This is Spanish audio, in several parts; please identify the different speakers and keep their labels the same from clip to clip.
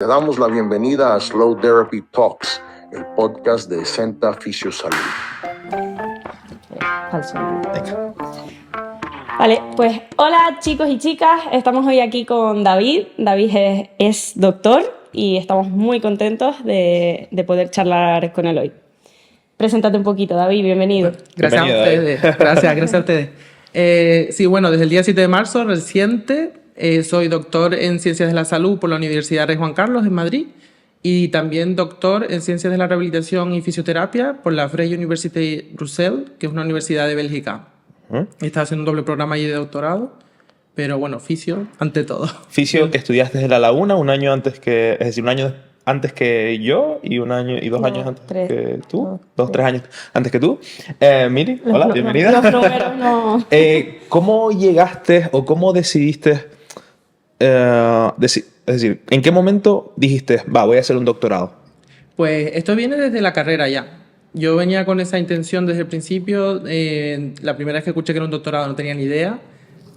Speaker 1: Te damos la bienvenida a Slow Therapy Talks, el podcast de Senta Fisiosalud.
Speaker 2: Vale, pues hola chicos y chicas, estamos hoy aquí con David. David es doctor y estamos muy contentos de poder charlar con él hoy. Preséntate un poquito, David, bienvenido.
Speaker 3: Gracias a ustedes. Gracias a ustedes. Sí, bueno, desde el día 7 de marzo reciente soy doctor en Ciencias de la Salud por la Universidad Rey Juan Carlos en Madrid y también doctor en Ciencias de la Rehabilitación y Fisioterapia por la Vrije University Brussels, que es una universidad de Bélgica. Estaba haciendo un doble programa allí de doctorado, pero bueno, fisio ante todo.
Speaker 4: Fisio que estudiaste desde la laguna un año antes que, es decir, un año antes que yo y un año y dos años antes que tú, tres años antes que tú. Miri, hola, bienvenida.
Speaker 2: Los números no.
Speaker 4: ¿Cómo llegaste o cómo decidiste, es decir, en qué momento dijiste, voy a hacer un doctorado?
Speaker 3: Pues esto viene desde la carrera ya. Yo venía con esa intención desde el principio. La primera vez que escuché que era un doctorado no tenía ni idea.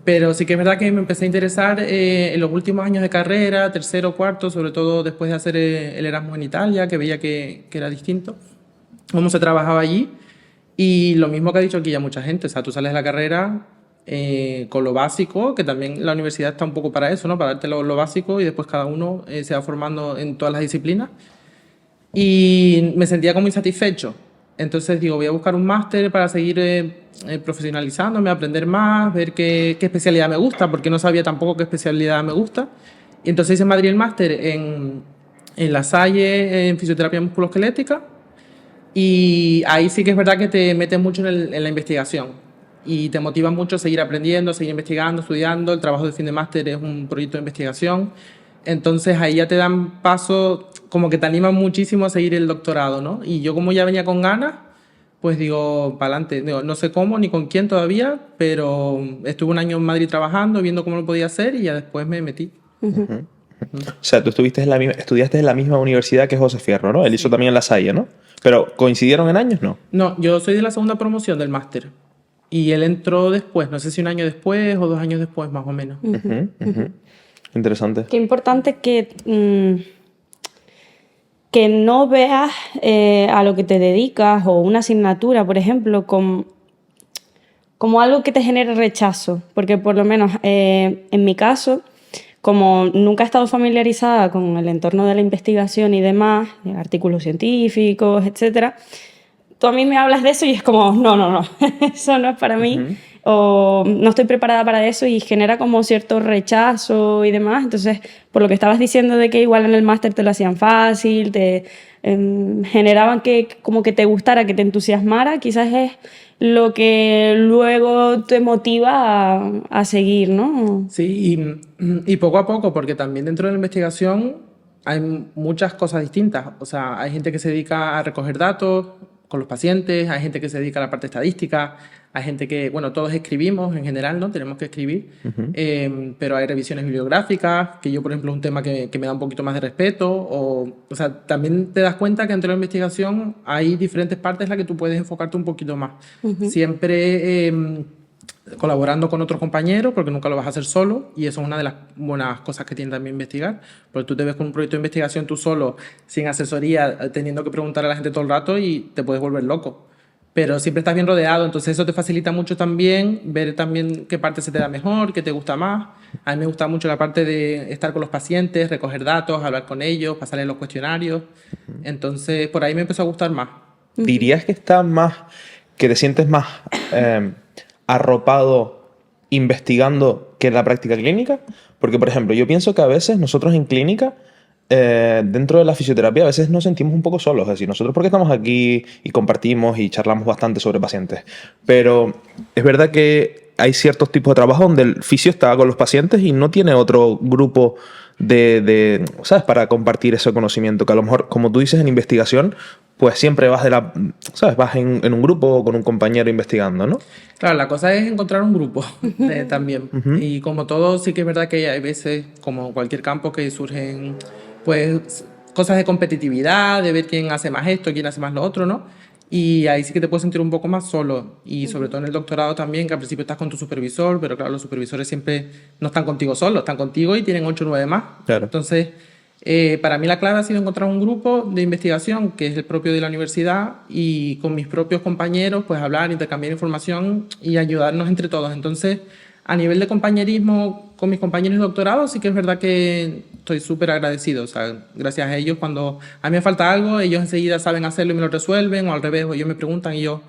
Speaker 3: Pero sí que es verdad que me empecé a interesar en los últimos años de carrera, tercero, cuarto, sobre todo después de hacer el Erasmus en Italia, que veía que era distinto, cómo se trabajaba allí. Y lo mismo que ha dicho aquí ya mucha gente, o sea, tú sales de la carrera con lo básico, que también la universidad está un poco para eso, ¿no? Para darte lo básico y después cada uno se va formando en todas las disciplinas. Y me sentía como insatisfecho. Entonces digo, voy a buscar un máster para seguir profesionalizándome, aprender más, ver qué especialidad me gusta, porque no sabía tampoco qué especialidad me gusta. Y entonces hice en Madrid el máster en La Salle, en fisioterapia musculoesquelética. Y ahí sí que es verdad que te metes mucho en la investigación. Y te motiva mucho a seguir aprendiendo, a seguir investigando, estudiando. El trabajo de fin de máster es un proyecto de investigación. Entonces ahí ya te dan paso, como que te animan muchísimo a seguir el doctorado, ¿no? Y yo como ya venía con ganas, pues digo, para adelante. No sé cómo ni con quién todavía, pero estuve un año en Madrid trabajando, viendo cómo lo podía hacer y ya después me metí.
Speaker 4: O sea, tú estudiaste en la misma universidad que José Fierro, ¿no? Él hizo también La Salle, ¿no? Pero ¿coincidieron en años, no?
Speaker 3: No, yo soy de la segunda promoción del máster. Y él entró después, no sé si un año después o 2 años después, más o menos.
Speaker 4: Interesante.
Speaker 2: Qué importante que no veas a lo que te dedicas o una asignatura, por ejemplo, como algo que te genere rechazo. Porque por lo menos en mi caso, como nunca he estado familiarizada con el entorno de la investigación y demás, artículos científicos, etcétera, tú a mí me hablas de eso y es como, no, eso no es para mí. O no estoy preparada para eso y genera como cierto rechazo y demás. Entonces, por lo que estabas diciendo de que igual en el máster te lo hacían fácil, te generaban que como que te gustara, que te entusiasmara, quizás es lo que luego te motiva a seguir, ¿no?
Speaker 3: Sí, y poco a poco, porque también dentro de la investigación hay muchas cosas distintas. O sea, hay gente que se dedica a recoger datos con los pacientes, hay gente que se dedica a la parte estadística, hay gente que, bueno, todos escribimos en general, ¿no? Tenemos que escribir, pero hay revisiones bibliográficas, que yo, por ejemplo, es un tema que me da un poquito más de respeto, o sea, también te das cuenta que entre la investigación hay diferentes partes en las que tú puedes enfocarte un poquito más. Siempre colaborando con otros compañeros, porque nunca lo vas a hacer solo, y eso es una de las buenas cosas que tiene también investigar, porque tú te ves con un proyecto de investigación tú solo, sin asesoría, teniendo que preguntar a la gente todo el rato y te puedes volver loco. Pero siempre estás bien rodeado, entonces eso te facilita mucho también ver también qué parte se te da mejor, qué te gusta más. A mí me gusta mucho la parte de estar con los pacientes, recoger datos, hablar con ellos, pasarles los cuestionarios. Entonces por ahí me empezó a gustar más.
Speaker 4: ¿Dirías que que te sientes más arropado investigando que en la práctica clínica? Porque, por ejemplo, yo pienso que a veces nosotros en clínica, dentro de la fisioterapia, a veces nos sentimos un poco solos. Es decir, nosotros porque estamos aquí y compartimos y charlamos bastante sobre pacientes. Pero es verdad que hay ciertos tipos de trabajo donde el fisio está con los pacientes y no tiene otro grupo ¿sabes? Para compartir ese conocimiento. Que a lo mejor, como tú dices, en investigación, pues siempre vas ¿sabes? Vas en un grupo o con un compañero investigando, ¿no?
Speaker 3: Claro, la cosa es encontrar un grupo también. Y como todo, sí que es verdad que hay veces, como cualquier campo, que surgen pues cosas de competitividad, de ver quién hace más esto, quién hace más lo otro, ¿no? Y ahí sí que te puedes sentir un poco más solo. Y sobre todo en el doctorado también, que al principio estás con tu supervisor, pero claro, los supervisores siempre no están contigo solos, están contigo y tienen 8 o 9 más.
Speaker 4: Claro.
Speaker 3: Entonces, Para mí la clave ha sido encontrar un grupo de investigación que es el propio de la universidad y con mis propios compañeros pues hablar, intercambiar información y ayudarnos entre todos. Entonces, a nivel de compañerismo con mis compañeros de doctorado, sí que es verdad que estoy súper agradecido. O sea, gracias a ellos, cuando a mí me falta algo, ellos enseguida saben hacerlo y me lo resuelven, o al revés, o ellos me preguntan y yo,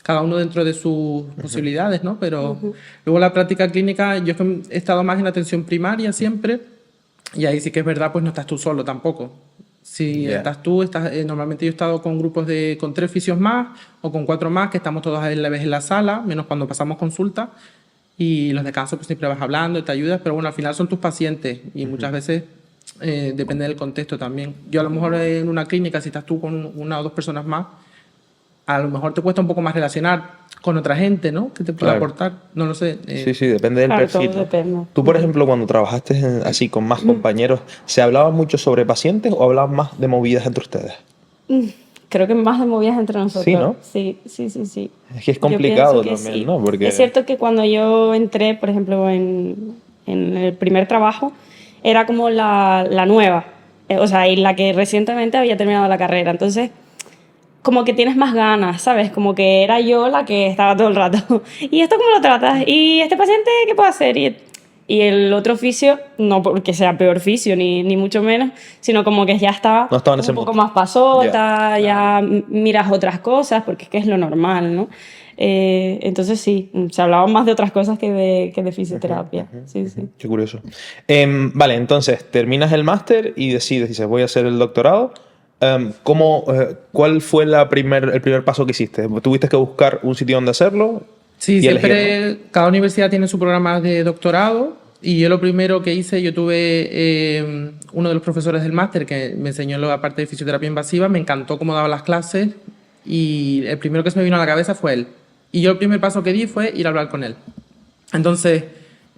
Speaker 3: cada uno dentro de sus posibilidades, ¿no? Pero luego la práctica clínica, yo es que he estado más en la atención primaria siempre, y ahí sí que es verdad, pues no estás tú solo tampoco. Si estás tú, normalmente yo he estado con grupos con 3 fisios más o con 4 más, que estamos todos a la vez en la sala, menos cuando pasamos consulta. Y los descansos pues siempre vas hablando, te ayudas, pero bueno, al final son tus pacientes y muchas veces depende del contexto también. Yo a lo mejor en una clínica, si estás tú con 1 o 2 personas más, a lo mejor te cuesta un poco más relacionar con otra gente, ¿no? Que te pueda aportar, no lo sé.
Speaker 4: Sí, depende del
Speaker 2: Claro,
Speaker 4: perfil.
Speaker 2: todo depende.
Speaker 4: Tú, por ejemplo, cuando trabajaste así con más compañeros, ¿se hablaba mucho sobre pacientes o hablaban más de movidas entre ustedes?
Speaker 2: Creo que más de movidas entre nosotros.
Speaker 4: Sí, ¿no?
Speaker 2: Sí.
Speaker 4: Es que es
Speaker 2: Yo
Speaker 4: complicado
Speaker 2: pienso que
Speaker 4: también,
Speaker 2: sí.
Speaker 4: ¿no? Porque...
Speaker 2: Es cierto que cuando yo entré, por ejemplo, en el primer trabajo, era como la nueva, o sea, y la que recientemente había terminado la carrera. Entonces, como que tienes más ganas, ¿sabes? Como que era yo la que estaba todo el rato. ¿Y esto cómo lo tratas? ¿Y este paciente qué puedo hacer? Y el otro fisio, no porque sea peor fisio, ni mucho menos, sino como que ya está
Speaker 4: No estaba en ese
Speaker 2: un poco
Speaker 4: mood.
Speaker 2: más pasota, ya miras otras cosas, porque es que es lo normal, ¿no? Entonces sí, se hablaba más de otras cosas que de fisioterapia. Sí.
Speaker 4: Qué curioso. Vale, entonces terminas el máster y dices, voy a hacer el doctorado. ¿Cuál fue el primer paso que hiciste? ¿Tuviste que buscar un sitio donde hacerlo?
Speaker 3: Sí,
Speaker 4: Y
Speaker 3: siempre
Speaker 4: elegir,
Speaker 3: cada universidad tiene su programa de doctorado y yo lo primero que hice, yo tuve uno de los profesores del máster que me enseñó la parte de fisioterapia invasiva, me encantó cómo daba las clases y el primero que se me vino a la cabeza fue él. Y yo el primer paso que di fue ir a hablar con él. Entonces,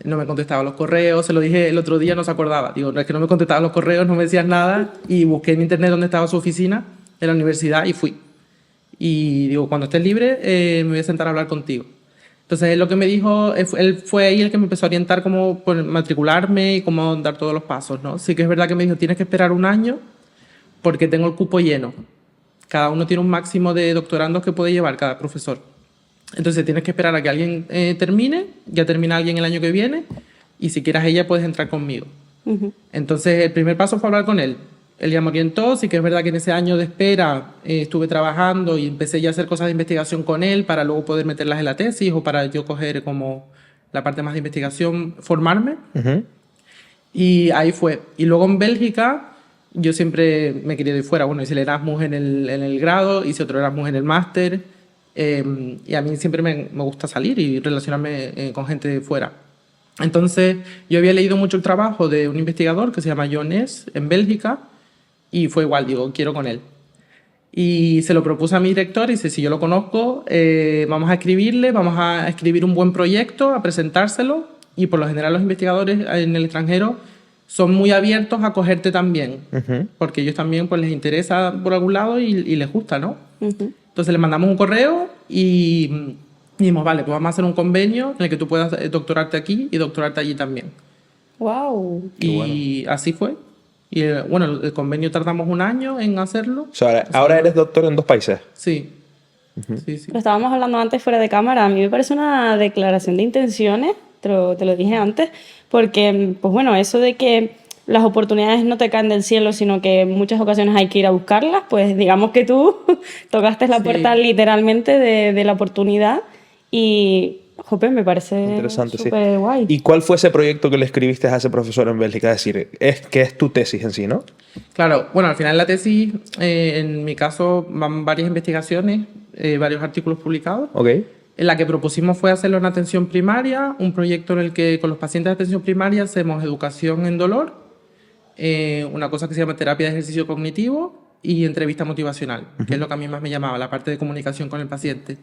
Speaker 3: no me contestaba los correos, se lo dije el otro día, no se acordaba. Digo, no es que no me contestaba los correos, no me decías nada y busqué en internet dónde estaba su oficina en la universidad y fui. Y digo, cuando estés libre, me voy a sentar a hablar contigo. Entonces, él lo que me dijo, él fue ahí el que me empezó a orientar cómo matricularme y cómo dar todos los pasos, ¿no? Sí que es verdad que me dijo, tienes que esperar 1 año porque tengo el cupo lleno. Cada uno tiene un máximo de doctorandos que puede llevar cada profesor. Entonces, tienes que esperar a que alguien termine, ya termina alguien el año que viene, y si quieres ella, puedes entrar conmigo. Entonces, el primer paso fue hablar con él. Él ya me orientó, sí que es verdad que en ese año de espera estuve trabajando y empecé ya a hacer cosas de investigación con él para luego poder meterlas en la tesis o para yo coger como la parte más de investigación, formarme. Y ahí fue. Y luego en Bélgica, yo siempre me quería ir fuera. Bueno, hice el Erasmus en el grado, hice otro Erasmus en el máster. Y a mí siempre me gusta salir y relacionarme con gente de fuera. Entonces, yo había leído mucho el trabajo de un investigador que se llama John Ness en Bélgica y fue igual, digo, quiero con él. Y se lo propuse a mi director y dice, si yo lo conozco, vamos a escribirle, vamos a escribir un buen proyecto, a presentárselo y por lo general los investigadores en el extranjero son muy abiertos a cogerte también, porque ellos también pues les interesa por algún lado y les gusta, ¿no? Entonces le mandamos un correo y dijimos, vale, pues vamos a hacer un convenio en el que tú puedas doctorarte aquí y doctorarte allí también.
Speaker 2: ¡Wow!
Speaker 3: Y así fue. Y bueno, el convenio tardamos 1 año en hacerlo.
Speaker 4: O sea, ahora eres doctor en 2 países.
Speaker 3: Sí. Sí.
Speaker 2: Lo estábamos hablando antes fuera de cámara. A mí me parece una declaración de intenciones, te lo dije antes, porque, pues bueno, eso de que las oportunidades no te caen del cielo, sino que en muchas ocasiones hay que ir a buscarlas, pues digamos que tú tocaste la puerta literalmente de la oportunidad y, jope, me parece
Speaker 4: Interesante,
Speaker 2: súper guay.
Speaker 4: ¿Y cuál fue ese proyecto que le escribiste a ese profesor en Bélgica? Es decir, que es tu tesis en sí, ¿no?
Speaker 3: Claro, bueno, al final la tesis, en mi caso, van varias investigaciones, varios artículos publicados.
Speaker 4: Ok.
Speaker 3: En la que propusimos fue hacerlo en atención primaria, un proyecto en el que con los pacientes de atención primaria hacemos educación en dolor, una cosa que se llama terapia de ejercicio cognitivo y entrevista motivacional, que es lo que a mí más me llamaba, la parte de comunicación con el paciente.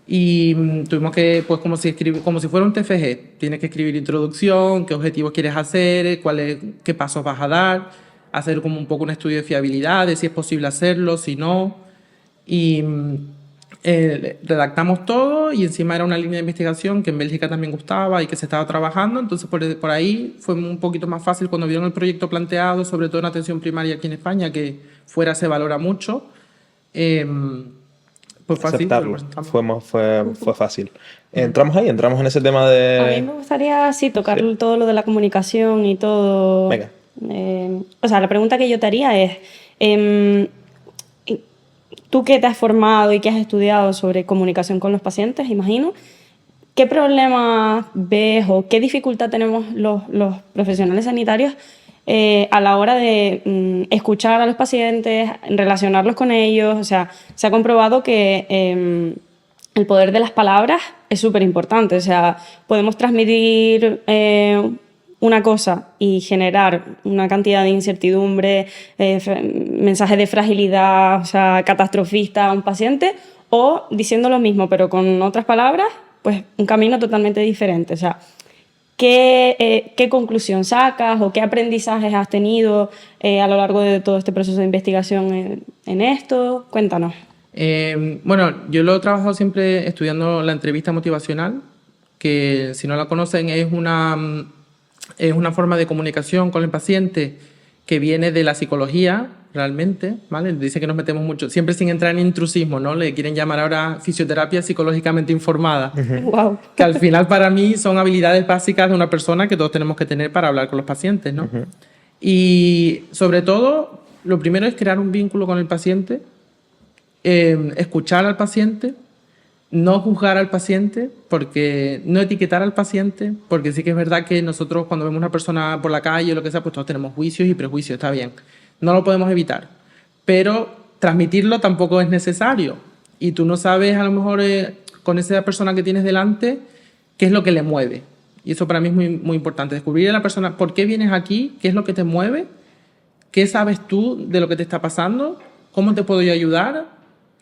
Speaker 3: Y tuvimos que, pues como si fuera un TFG, tienes que escribir introducción, qué objetivos quieres hacer, qué pasos vas a dar, hacer como un poco un estudio de fiabilidad, de si es posible hacerlo, si no. Y redactamos todo y encima era una línea de investigación que en Bélgica también gustaba y que se estaba trabajando, entonces por ahí fue un poquito más fácil cuando vieron el proyecto planteado, sobre todo en atención primaria aquí en España, que fuera se valora mucho. Pues fácil.
Speaker 4: Aceptarlo. Fue fácil. Entramos en ese tema de...
Speaker 2: A mí me gustaría, sí, tocar todo lo de la comunicación y todo.
Speaker 4: Venga.
Speaker 2: O sea, la pregunta que yo te haría es, tú que te has formado y que has estudiado sobre comunicación con los pacientes, imagino, ¿qué problemas ves o qué dificultad tenemos los profesionales sanitarios a la hora de escuchar a los pacientes, relacionarlos con ellos? O sea, se ha comprobado que el poder de las palabras es súper importante. O sea, podemos transmitir una cosa y generar una cantidad de incertidumbre, mensajes de fragilidad, o sea, catastrofista a un paciente, o diciendo lo mismo pero con otras palabras, pues un camino totalmente diferente. O sea, ¿qué conclusión sacas o qué aprendizajes has tenido a lo largo de todo este proceso de investigación en esto? Cuéntanos.
Speaker 3: Bueno, yo lo he trabajado siempre estudiando la entrevista motivacional, que si no la conocen es una forma de comunicación con el paciente que viene de la psicología, realmente, ¿vale? Dice que nos metemos mucho, siempre sin entrar en intrusismo, ¿no? Le quieren llamar ahora fisioterapia psicológicamente informada.
Speaker 2: Wow.
Speaker 3: Que al final para mí son habilidades básicas de una persona que todos tenemos que tener para hablar con los pacientes, ¿no? Y sobre todo, lo primero es crear un vínculo con el paciente, escuchar al paciente, no juzgar al paciente, porque no etiquetar al paciente, porque sí que es verdad que nosotros cuando vemos una persona por la calle o lo que sea, pues todos tenemos juicios y prejuicios, está bien. No lo podemos evitar, pero transmitirlo tampoco es necesario. Y tú no sabes a lo mejor con esa persona que tienes delante qué es lo que le mueve. Y eso para mí es muy, muy importante, descubrir a la persona por qué vienes aquí, qué es lo que te mueve, qué sabes tú de lo que te está pasando, cómo te puedo yo ayudar.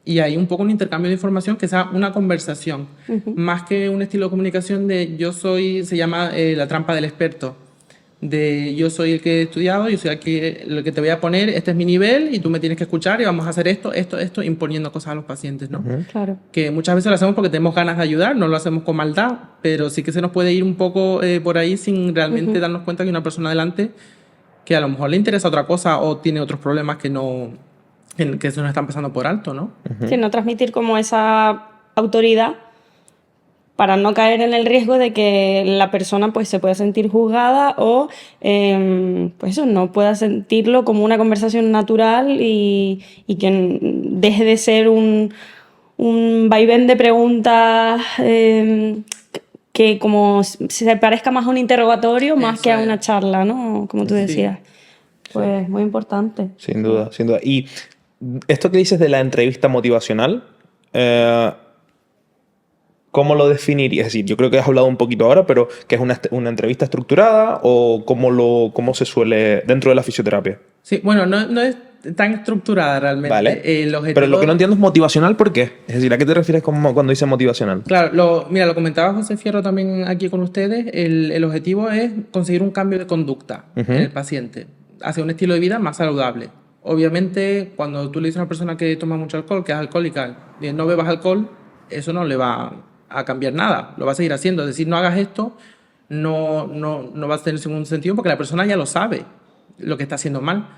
Speaker 3: Y hay un poco un intercambio de información que sea una conversación, más que un estilo de comunicación de yo soy, se llama la trampa del experto, de yo soy el que he estudiado, yo soy aquí lo que te voy a poner, este es mi nivel y tú me tienes que escuchar y vamos a hacer esto, imponiendo cosas a los pacientes, ¿no?
Speaker 2: Claro.
Speaker 3: Que muchas veces lo hacemos porque tenemos ganas de ayudar, no lo hacemos con maldad, pero sí que se nos puede ir un poco por ahí sin realmente darnos cuenta que hay una persona delante que a lo mejor le interesa otra cosa o tiene otros problemas que se nos están pasando por alto, ¿no?
Speaker 2: Sí, no transmitir como esa autoridad para no caer en el riesgo de que la persona pues se pueda sentir juzgada o pues eso, no pueda sentirlo como una conversación natural y que deje de ser un vaivén de preguntas que como se parezca más a un interrogatorio más
Speaker 3: Eso
Speaker 2: que a
Speaker 3: es.
Speaker 2: una charla, ¿no? Como tú decías. Pues muy importante.
Speaker 4: Sin duda, sin duda. Y esto que dices de la entrevista motivacional, ¿cómo lo definirías? Es decir, yo creo que has hablado un poquito ahora, pero ¿que es una entrevista estructurada o cómo se suele dentro de la fisioterapia?
Speaker 3: Sí, bueno, no es tan estructurada realmente.
Speaker 4: Vale.
Speaker 3: El objetivo...
Speaker 4: Pero lo que no entiendo es motivacional, ¿por qué? Es decir, ¿a qué te refieres cuando dices motivacional?
Speaker 3: Claro, mira, lo comentaba José Fierro también aquí con ustedes, el objetivo es conseguir un cambio de conducta en el paciente hacia un estilo de vida más saludable. Obviamente, cuando tú le dices a una persona que toma mucho alcohol, que es alcohólica, y no bebas alcohol, eso no le va a cambiar nada, lo va a seguir haciendo. Es decir, no hagas esto, no va a tener ningún sentido porque la persona ya lo sabe, lo que está haciendo mal.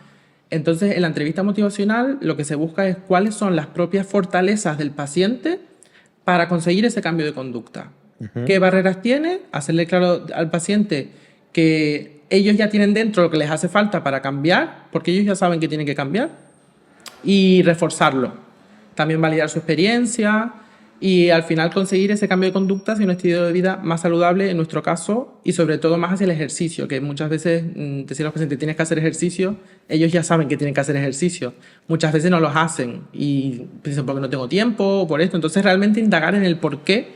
Speaker 3: Entonces, en la entrevista motivacional, lo que se busca es cuáles son las propias fortalezas del paciente para conseguir ese cambio de conducta. ¿Qué barreras tiene? Hacerle claro al paciente que ellos ya tienen dentro lo que les hace falta para cambiar, porque ellos ya saben que tienen que cambiar, y reforzarlo. También validar su experiencia y al final conseguir ese cambio de conducta hacia un estilo de vida más saludable en nuestro caso y sobre todo más hacia el ejercicio, que muchas veces decir a los pacientes tienes que hacer ejercicio, ellos ya saben que tienen que hacer ejercicio. Muchas veces no los hacen y dicen porque no tengo tiempo o por esto. Entonces realmente indagar en el por qué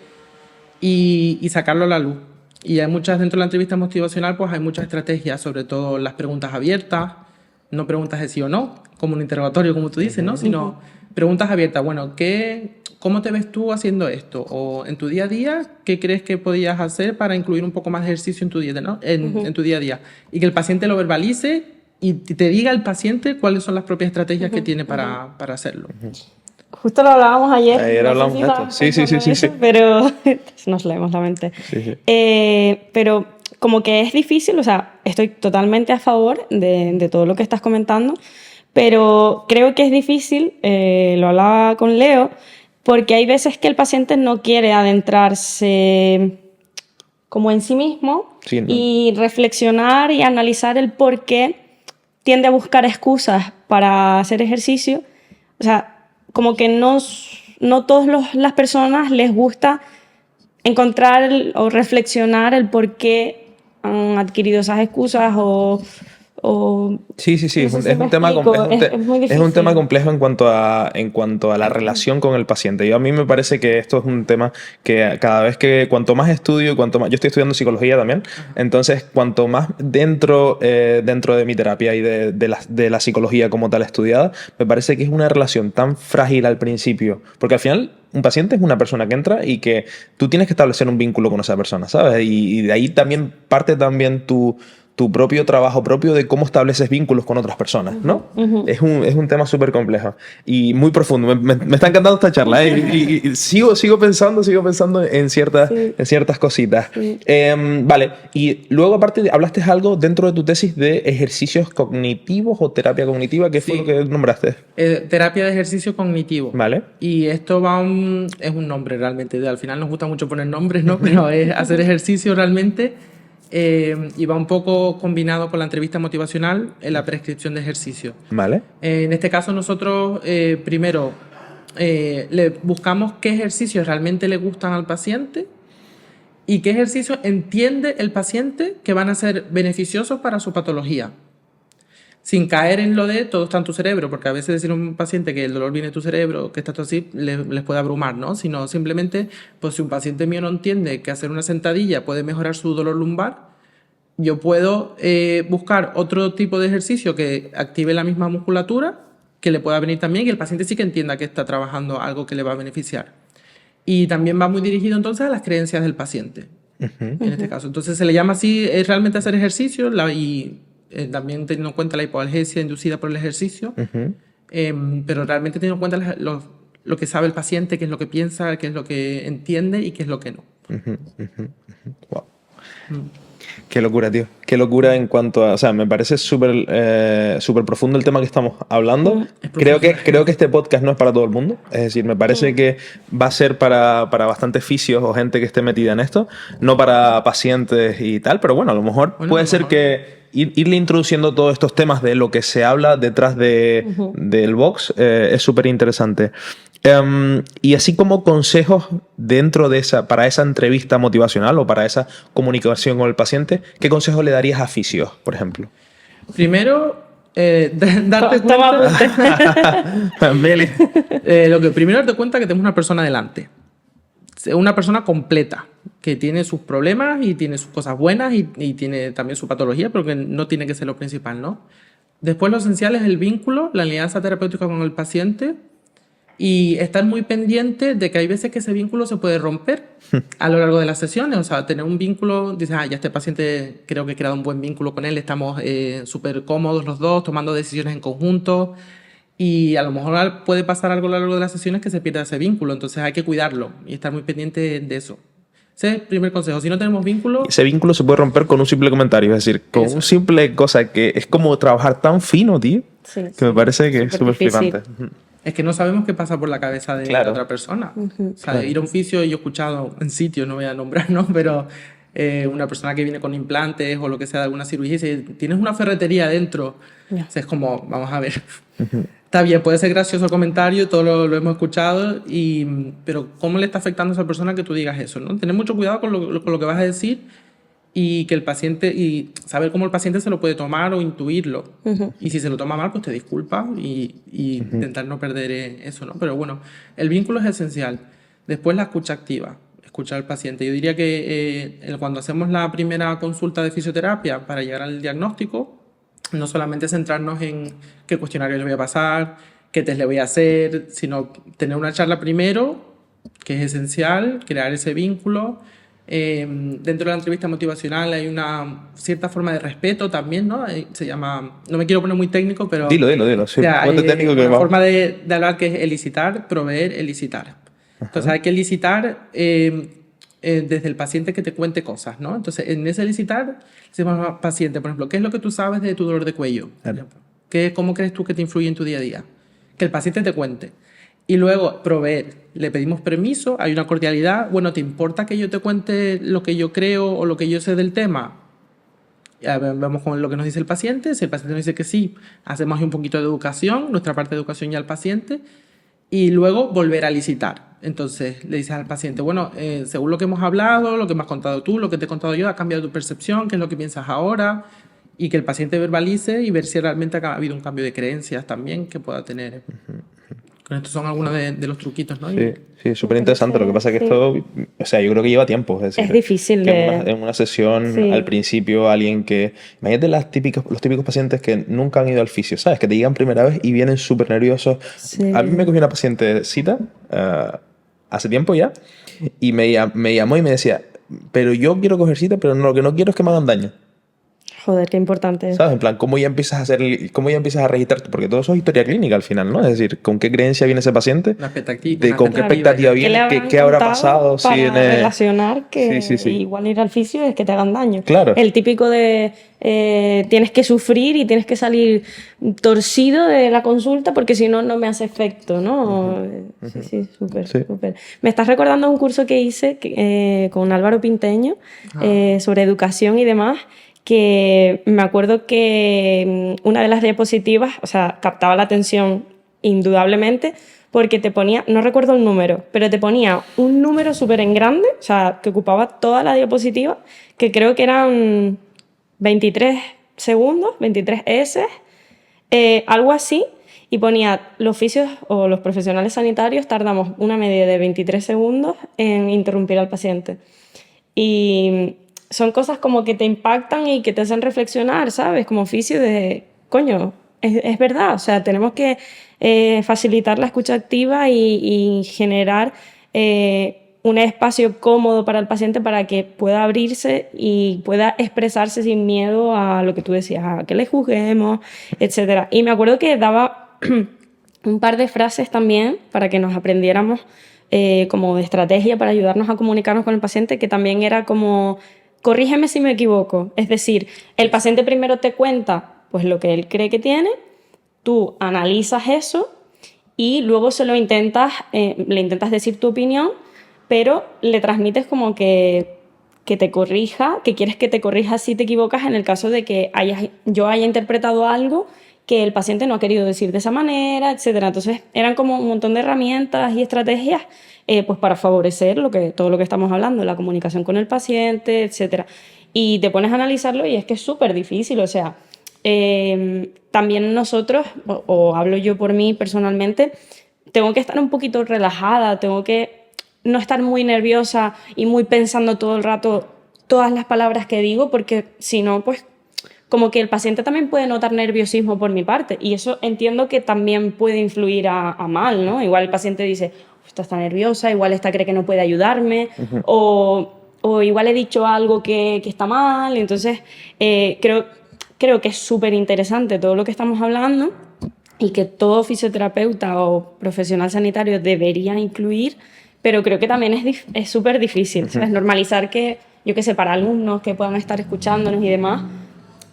Speaker 3: y sacarlo a la luz. Y hay muchas, dentro de la entrevista motivacional, pues hay muchas estrategias, sobre todo las preguntas abiertas, no preguntas de sí o no, como un interrogatorio, como tú dices, ¿no? Sino preguntas abiertas. Bueno, ¿cómo te ves tú haciendo esto? O en tu día a día, ¿qué crees que podías hacer para incluir un poco más de ejercicio en tu dieta, ¿no? En tu día a día. Y que el paciente lo verbalice y te diga el paciente cuáles son las propias estrategias que tiene para hacerlo.
Speaker 2: justo lo hablábamos ayer.
Speaker 4: Ayer
Speaker 2: no sé
Speaker 4: hablamos
Speaker 2: si
Speaker 4: de esto.
Speaker 2: estabas
Speaker 4: Sí, sí,
Speaker 2: pensando
Speaker 4: sí,
Speaker 2: en
Speaker 4: sí,
Speaker 2: eso,
Speaker 4: sí.
Speaker 2: pero nos leemos la mente.
Speaker 4: Sí, sí.
Speaker 2: Pero como que es difícil, o sea, estoy totalmente a favor de todo lo que estás comentando, pero creo que es difícil, lo hablaba con Leo, porque hay veces que el paciente no quiere adentrarse como en sí mismo
Speaker 4: Sí, ¿no?
Speaker 2: y reflexionar y analizar el por qué tiende a buscar excusas para hacer ejercicio. O sea, como que no todas las personas les gusta encontrar o reflexionar el por qué han adquirido esas excusas o
Speaker 4: Sí, sí, sí,
Speaker 2: no sé si me explico, es muy
Speaker 4: es un tema
Speaker 2: difícil.
Speaker 4: complejo en cuanto a la relación con el paciente. Y a mí me parece que esto es un tema que cada vez que, cuanto más estudio, cuanto más, yo estoy estudiando psicología también, entonces cuanto más dentro de mi terapia y de la psicología como tal estudiada, me parece que es una relación tan frágil al principio, porque al final un paciente es una persona que entra y que tú tienes que establecer un vínculo con esa persona, ¿sabes? Y de ahí también parte también tu propio trabajo propio de cómo estableces vínculos con otras personas, ¿no? Es un tema súper complejo y muy profundo. Me está encantando esta charla, ¿eh? Y sigo pensando
Speaker 2: Sí,
Speaker 4: en ciertas cositas.
Speaker 2: sí.
Speaker 4: Vale, y luego aparte hablaste algo dentro de tu tesis de ejercicios cognitivos o terapia cognitiva, ¿qué fue lo
Speaker 3: Sí.
Speaker 4: que nombraste?
Speaker 3: Terapia de ejercicio cognitivo.
Speaker 4: Vale.
Speaker 3: Y esto es un nombre realmente. Al final nos gusta mucho poner nombres, ¿no? Pero es hacer ejercicio realmente. Y va un poco combinado con la entrevista motivacional en la prescripción de ejercicio.
Speaker 4: Vale.
Speaker 3: En este caso nosotros primero le buscamos qué ejercicios realmente le gustan al paciente y qué ejercicios entiende el paciente que van a ser beneficiosos para su patología. Sin caer en lo de todo está en tu cerebro, porque a veces decir a un paciente que el dolor viene de tu cerebro, que está todo así, les puede abrumar, ¿no? Sino simplemente, pues si un paciente mío no entiende que hacer una sentadilla puede mejorar su dolor lumbar, yo puedo buscar otro tipo de ejercicio que active la misma musculatura, que le pueda venir también y el paciente sí que entienda que está trabajando algo que le va a beneficiar. Y también va muy dirigido entonces a las creencias del paciente, en este caso. Entonces se le llama así, es realmente hacer ejercicio y también teniendo en cuenta la hipoalgesia inducida por el ejercicio, pero realmente teniendo en cuenta lo que sabe el paciente, qué es lo que piensa, qué es lo que entiende y qué es lo que no.
Speaker 4: Wow. Qué locura, tío. Qué locura en cuanto a... O sea, me parece súper profundo el tema que estamos hablando. Creo que este podcast no es para todo el mundo. Es decir, me parece que va a ser para bastantes fisios o gente que esté metida en esto, no para pacientes y tal, pero bueno, a lo mejor puede ser que irle introduciendo todos estos temas de lo que se habla detrás del box es súper interesante. Y así como consejos dentro de para esa entrevista motivacional o para esa comunicación con el paciente, ¿qué consejos le darías a fisios, por ejemplo?
Speaker 3: Primero, darte
Speaker 2: Toma
Speaker 3: cuenta...
Speaker 2: apunte.
Speaker 3: Primero darte cuenta que tenemos una persona delante. Una persona completa, que tiene sus problemas y tiene sus cosas buenas y tiene también su patología, pero que no tiene que ser lo principal, ¿no? Después lo esencial es el vínculo, la alianza terapéutica con el paciente y estar muy pendiente de que hay veces que ese vínculo se puede romper a lo largo de las sesiones. O sea, tener un vínculo, dices, ya este paciente creo que he creado un buen vínculo con él, estamos súper cómodos los dos, tomando decisiones en conjunto y a lo mejor puede pasar algo a lo largo de las sesiones que se pierda ese vínculo. Entonces hay que cuidarlo y estar muy pendiente de eso. Ese es el primer consejo. Si no tenemos vínculo...
Speaker 4: Ese vínculo se puede romper con un simple comentario, es decir, con una simple cosa que es como trabajar tan fino, tío, que me parece que es súper flipante.
Speaker 3: Es que no sabemos qué pasa por la cabeza de la otra persona. O sea, ir a un fisio, yo he escuchado en sitios, no voy a nombrar, ¿no? Pero una persona que viene con implantes o lo que sea de alguna cirugía y dice, tienes una ferretería adentro. O sea, es como, vamos a ver. Está bien, puede ser gracioso el comentario, todo lo hemos escuchado, pero ¿cómo le está afectando a esa persona que tú digas eso, ¿no? Tener mucho cuidado con lo que vas a decir y que el paciente, y saber cómo el paciente se lo puede tomar o intuirlo. Y si se lo toma mal, pues te disculpas y intentar no perder eso, ¿no? Pero bueno, el vínculo es esencial. Después la escucha activa, escuchar al paciente. Yo diría que cuando hacemos la primera consulta de fisioterapia para llegar al diagnóstico, no solamente centrarnos en qué cuestionario le voy a pasar, qué test le voy a hacer, sino tener una charla primero, que es esencial, crear ese vínculo, Dentro de la entrevista motivacional hay una cierta forma de respeto también, ¿no? Se llama, no me quiero poner muy técnico, pero...
Speaker 4: Dilo, sí,
Speaker 3: O sea,
Speaker 4: ponte técnico que
Speaker 3: una
Speaker 4: vamos.
Speaker 3: forma de hablar que es elicitar, proveer, elicitar. Entonces hay que elicitar desde el paciente que te cuente cosas, ¿no? Entonces en ese elicitar, decimos al paciente, por ejemplo, ¿qué es lo que tú sabes de tu dolor de cuello?
Speaker 4: Claro.
Speaker 3: ¿Cómo crees tú que te influye en tu día a día? Que el paciente te cuente. Y luego, proveer. Le pedimos permiso, hay una cordialidad. Bueno, ¿te importa que yo te cuente lo que yo creo o lo que yo sé del tema? Ya vamos con lo que nos dice el paciente. Si el paciente nos dice que sí, hacemos ahí un poquito de educación, nuestra parte de educación ya al paciente. Y luego volver a licitar. Entonces le dices al paciente, bueno, según lo que hemos hablado, lo que me has contado tú, lo que te he contado yo, ha cambiado tu percepción, qué es lo que piensas ahora, y que el paciente verbalice y ver si realmente ha habido un cambio de creencias también que pueda tener. Con estos son algunos de los truquitos, ¿no?
Speaker 4: Sí, súper interesante. Lo que pasa es que
Speaker 2: Sí.
Speaker 4: esto, o sea, yo creo que lleva tiempo. Es decir,
Speaker 2: Es difícil
Speaker 4: que
Speaker 2: de...
Speaker 4: en una sesión,
Speaker 2: Sí.
Speaker 4: al principio, alguien que... Imagínate los típicos pacientes que nunca han ido al fisio, ¿sabes? Que te llegan primera vez y vienen súper nerviosos.
Speaker 2: Sí.
Speaker 4: A mí me cogió una paciente cita hace tiempo ya y me llamó y me decía, pero yo quiero coger cita, pero lo que no quiero es que me hagan daño.
Speaker 2: Joder, qué importante es.
Speaker 4: ¿Sabes? En plan, ¿cómo ya empiezas a hacer, cómo ya empiezas a registrarte? Porque todo eso es historia clínica al final, ¿no? Es decir, ¿con qué creencia viene ese paciente?
Speaker 3: Una expectativa.
Speaker 4: De con qué expectativa
Speaker 2: ¿Qué le
Speaker 4: viene,
Speaker 2: habrán
Speaker 4: qué habrá
Speaker 2: contado
Speaker 4: pasado,
Speaker 2: para
Speaker 4: si viene...
Speaker 2: relacionar que
Speaker 4: Sí.
Speaker 2: igual ir al fisio es que te hagan daño?
Speaker 4: Claro.
Speaker 2: El típico de tienes que sufrir y tienes que salir torcido de la consulta porque si no, no me hace efecto, ¿no? Sí, súper,
Speaker 4: Sí.
Speaker 2: súper. Me estás recordando un curso que hice con Álvaro Pinteño sobre educación y demás, que me acuerdo que una de las diapositivas, o sea, captaba la atención indudablemente, porque te ponía, no recuerdo el número, pero te ponía un número súper en grande, o sea, que ocupaba toda la diapositiva, que creo que eran 23 segundos, 23 S, algo así, y ponía los fisios o los profesionales sanitarios tardamos una media de 23 segundos en interrumpir al paciente. Y son cosas como que te impactan y que te hacen reflexionar, ¿sabes? Como fisio de, coño, es verdad, o sea, tenemos que facilitar la escucha activa y generar un espacio cómodo para el paciente para que pueda abrirse y pueda expresarse sin miedo a lo que tú decías, a que le juzguemos, etc. Y me acuerdo que daba un par de frases también para que nos aprendiéramos como de estrategia para ayudarnos a comunicarnos con el paciente, que también era como, corrígeme si me equivoco. Es decir, el paciente primero te cuenta pues lo que él cree que tiene, tú analizas eso y luego le intentas decir tu opinión, pero le transmites como que te corrija, que quieres que te corrija si te equivocas en el caso de que yo haya interpretado algo que el paciente no ha querido decir de esa manera, etc. Entonces eran como un montón de herramientas y estrategias pues para favorecer todo lo que estamos hablando, la comunicación con el paciente, etc. Y te pones a analizarlo y es que es súper difícil, o sea, también nosotros, o hablo yo por mí personalmente, tengo que estar un poquito relajada, tengo que no estar muy nerviosa y muy pensando todo el rato todas las palabras que digo, porque si no, pues como que el paciente también puede notar nerviosismo por mi parte y eso entiendo que también puede influir a mal, ¿no? Igual el paciente dice, esta está nerviosa, igual esta cree que no puede ayudarme, o igual he dicho algo que está mal, entonces creo que es súper interesante todo lo que estamos hablando y que todo fisioterapeuta o profesional sanitario debería incluir, pero creo que también es súper difícil, ¿sabes? Normalizar que, yo qué sé, para alumnos que puedan estar escuchándonos y demás,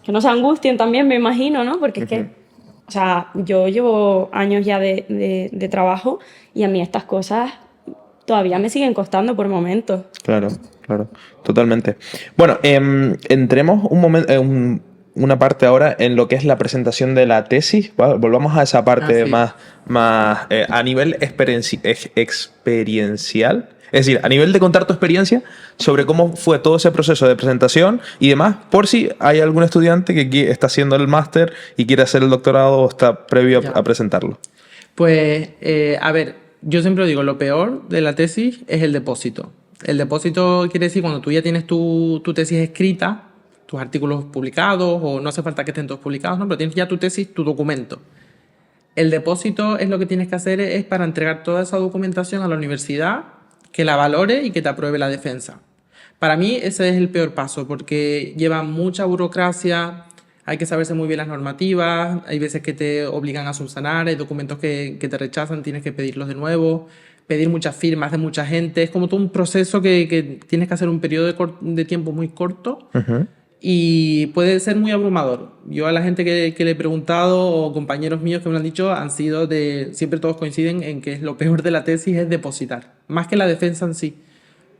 Speaker 2: que no se angustien también, me imagino, ¿no? Porque es que, o sea, yo llevo años ya de trabajo y a mí estas cosas todavía me siguen costando por momentos.
Speaker 4: Claro, totalmente. Bueno, entremos un momento, una parte ahora en lo que es la presentación de la tesis, ¿vale? Volvamos a esa parte
Speaker 3: Sí.
Speaker 4: más a nivel experiencial. Es decir, a nivel de contar tu experiencia sobre cómo fue todo ese proceso de presentación y demás, por si hay algún estudiante que está haciendo el máster y quiere hacer el doctorado o está previo a presentarlo.
Speaker 3: Pues, a ver, yo siempre digo, lo peor de la tesis es el depósito. El depósito quiere decir cuando tú ya tienes tu tesis escrita, tus artículos publicados, o no hace falta que estén todos publicados, ¿no? Pero tienes ya tu tesis, tu documento. El depósito es lo que tienes que hacer es para entregar toda esa documentación a la universidad, que la valore y que te apruebe la defensa. Para mí ese es el peor paso porque lleva mucha burocracia, hay que saberse muy bien las normativas, hay veces que te obligan a subsanar, hay documentos que te rechazan, tienes que pedirlos de nuevo, pedir muchas firmas de mucha gente, es como todo un proceso que tienes que hacer un periodo de tiempo muy corto y puede ser muy abrumador. Yo a la gente que le he preguntado o compañeros míos que me lo han dicho han sido siempre todos coinciden en que lo peor de la tesis es depositar, más que la defensa en sí.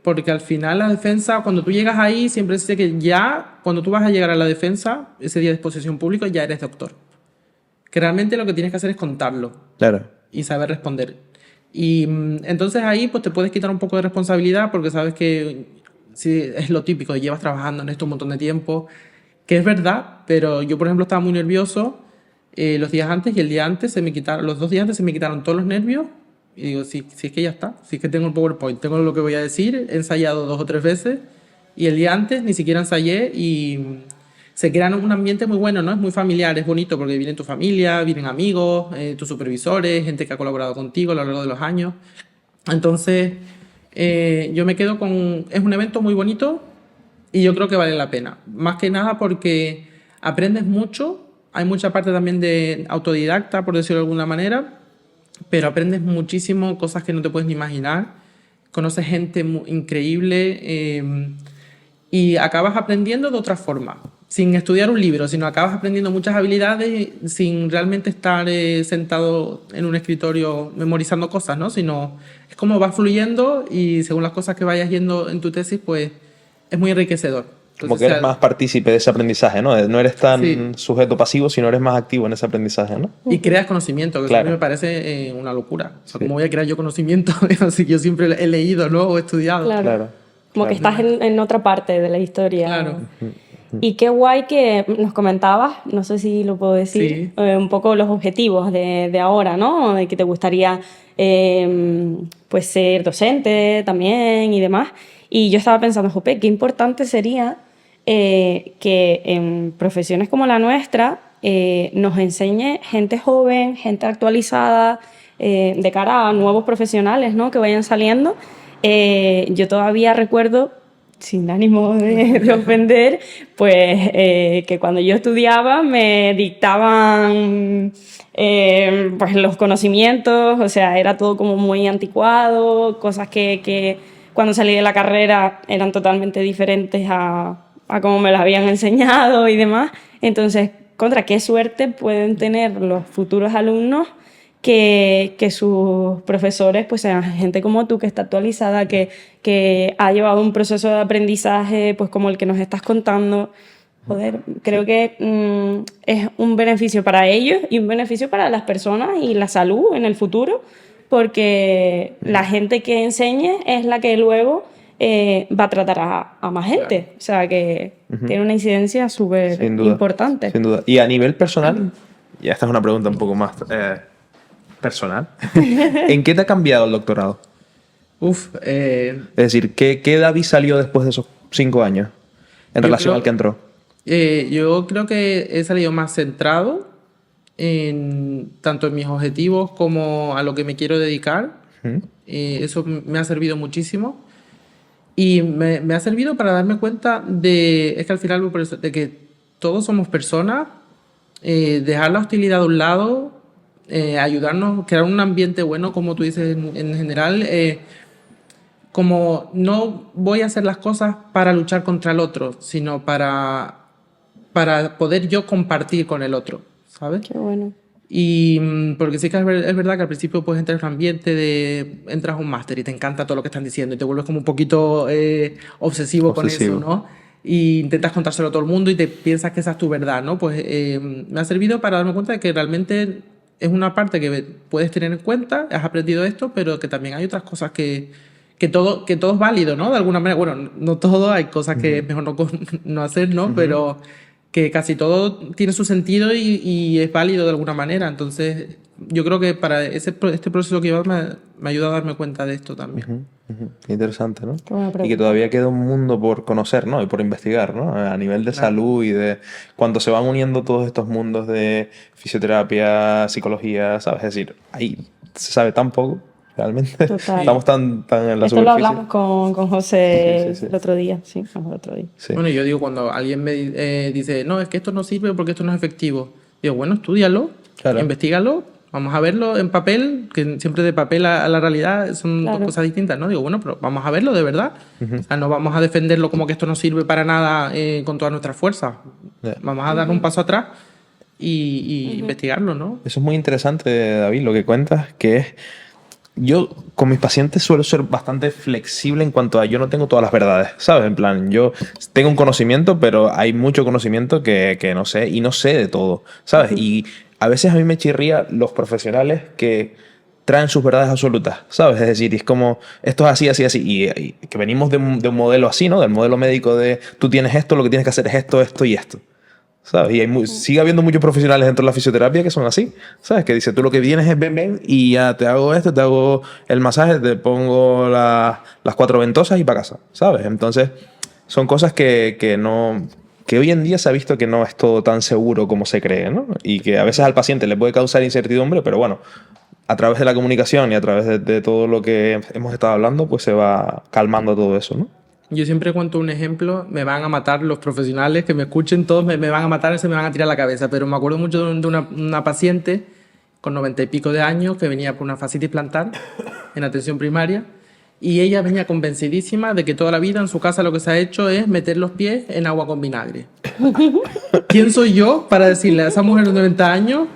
Speaker 3: Porque al final la defensa, cuando tú llegas ahí, siempre se dice que ya, cuando tú vas a llegar a la defensa, ese día de exposición pública, ya eres doctor. Que realmente lo que tienes que hacer es contarlo.
Speaker 4: Claro.
Speaker 3: Y saber responder. Y entonces ahí pues te puedes quitar un poco de responsabilidad porque sabes que sí, es lo típico, llevas trabajando en esto un montón de tiempo, que es verdad, pero yo por ejemplo estaba muy nervioso los días antes y el día antes los 2 días antes se me quitaron todos los nervios. Y digo, si es que ya está, si es que tengo el PowerPoint, tengo lo que voy a decir, he ensayado 2 o 3 veces y el día antes ni siquiera ensayé y se crea un ambiente muy bueno, ¿no? Es muy familiar, es bonito porque viene tu familia, vienen amigos, tus supervisores, gente que ha colaborado contigo a lo largo de los años. Entonces, yo me quedo con... Es un evento muy bonito y yo creo que vale la pena. Más que nada porque aprendes mucho, hay mucha parte también de autodidacta, por decirlo de alguna manera, pero aprendes muchísimo, cosas que no te puedes ni imaginar, conoces gente increíble y acabas aprendiendo de otra forma, sin estudiar un libro, sino acabas aprendiendo muchas habilidades sin realmente estar sentado en un escritorio memorizando cosas, ¿no? Sino es como vas fluyendo y según las cosas que vayas yendo en tu tesis, pues es muy enriquecedor.
Speaker 4: Como que eres más partícipe de ese aprendizaje, ¿no? No eres tan sujeto pasivo, sino eres más activo en ese aprendizaje, ¿no?
Speaker 3: Y creas conocimiento, que eso a mí me parece una locura. O sea, ¿cómo voy a crear yo conocimiento? Así que yo siempre he leído, ¿no? O he estudiado.
Speaker 2: Claro. Como que estás en otra parte de la historia.
Speaker 3: Claro.
Speaker 2: Y qué guay que nos comentabas, no sé si lo puedo decir, un poco los objetivos de ahora, ¿no? De que te gustaría pues ser docente también y demás. Y yo estaba pensando, jope, qué importante sería que en profesiones como la nuestra nos enseñe gente joven, gente actualizada, de cara a nuevos profesionales, ¿no? Que vayan saliendo. Yo todavía recuerdo, sin ánimo de ofender, pues que cuando yo estudiaba me dictaban pues los conocimientos, o sea, era todo como muy anticuado, cosas que cuando salí de la carrera eran totalmente diferentes a cómo me las habían enseñado y demás. Entonces, qué suerte pueden tener los futuros alumnos que sus profesores pues sean gente como tú, que está actualizada, que ha llevado un proceso de aprendizaje pues como el que nos estás contando. Joder, creo que es un beneficio para ellos y un beneficio para las personas y la salud en el futuro, porque la gente que enseñe es la que luego va a tratar a más gente. O sea que tiene una incidencia súper importante.
Speaker 4: Sin duda. Y a nivel personal, ya esta es una pregunta un poco más personal. ¿En qué te ha cambiado el doctorado? Es decir, ¿qué David salió después de esos 5 años en relación al que entró?
Speaker 3: Yo creo que he salido más centrado tanto en mis objetivos como a lo que me quiero dedicar. Eso me ha servido muchísimo. Y me ha servido para darme cuenta es que al final, por eso, de que todos somos personas, dejar la hostilidad de un lado, ayudarnos, crear un ambiente bueno, como tú dices en general, como no voy a hacer las cosas para luchar contra el otro, sino para poder yo compartir con el otro, ¿sabes?
Speaker 2: Qué bueno.
Speaker 3: Y porque sí que es verdad que al principio puedes entrar en un ambiente entras a un máster y te encanta todo lo que están diciendo y te vuelves como un poquito obsesivo con eso, ¿no? Y intentas contárselo a todo el mundo y te piensas que esa es tu verdad, ¿no? Pues me ha servido para darme cuenta de que realmente es una parte que puedes tener en cuenta, has aprendido esto, pero que también hay otras cosas que todo es válido, ¿no? De alguna manera, bueno, no todo, hay cosas que es mejor no hacer, ¿no? Pero que casi todo tiene su sentido y es válido de alguna manera. Entonces, yo creo que para este proceso que llevas me ayuda a darme cuenta de esto también.
Speaker 4: Interesante, ¿no? Y que todavía queda un mundo por conocer, ¿no? Y por investigar, ¿no? A nivel de salud y de cuando se van uniendo todos estos mundos de fisioterapia, psicología, ¿sabes? Es decir, ahí se sabe tan poco realmente.
Speaker 2: Total.
Speaker 4: Estamos tan en la
Speaker 2: Esto lo
Speaker 4: superficie.
Speaker 2: hablamos con José
Speaker 4: Sí.
Speaker 2: el otro día, sí, el otro día.
Speaker 4: Sí.
Speaker 3: Bueno, yo digo, cuando alguien me dice, no, es que esto no sirve porque esto no es efectivo, digo, bueno, estúdialo,
Speaker 4: Claro.
Speaker 3: investígalo, vamos a verlo en papel, que siempre de papel a la realidad son
Speaker 2: Claro.
Speaker 3: dos cosas distintas, ¿no? Digo, bueno, pero vamos a verlo de verdad. O sea, no vamos a defenderlo como que esto no sirve para nada con todas nuestras fuerzas.
Speaker 4: Ya.
Speaker 3: Vamos a dar un paso atrás y investigarlo, ¿no?
Speaker 4: Eso es muy interesante, David, lo que cuentas, que es... Yo con mis pacientes suelo ser bastante flexible en cuanto a yo no tengo todas las verdades, ¿sabes? En plan, yo tengo un conocimiento, pero hay mucho conocimiento que no sé y no sé de todo, ¿sabes? Y a veces a mí me chirría los profesionales que traen sus verdades absolutas, ¿sabes? Es decir, es como, esto es así, así, así, y que venimos de un modelo así, ¿no? Del modelo médico de tú tienes esto, lo que tienes que hacer es esto, esto y esto. ¿Sabes? Y sigue habiendo muchos profesionales dentro de la fisioterapia que son así, ¿sabes? Que dice, tú lo que vienes es ven y ya te hago esto, te hago el masaje, te pongo las 4 ventosas y para casa, ¿sabes? Entonces, son cosas que no... que hoy en día se ha visto que no es todo tan seguro como se cree, ¿no? Y que a veces al paciente le puede causar incertidumbre, pero bueno, a través de la comunicación y a través de todo lo que hemos estado hablando, pues se va calmando todo eso, ¿no?
Speaker 3: Yo siempre cuento un ejemplo, me van a matar los profesionales que me escuchen, todos me van a matar y se me van a tirar la cabeza, pero me acuerdo mucho de una paciente con 90 y pico de años que venía por una fascitis plantar en atención primaria y ella venía convencidísima de que toda la vida en su casa lo que se ha hecho es meter los pies en agua con vinagre. ¿Quién soy yo para decirle a esa mujer de 90 años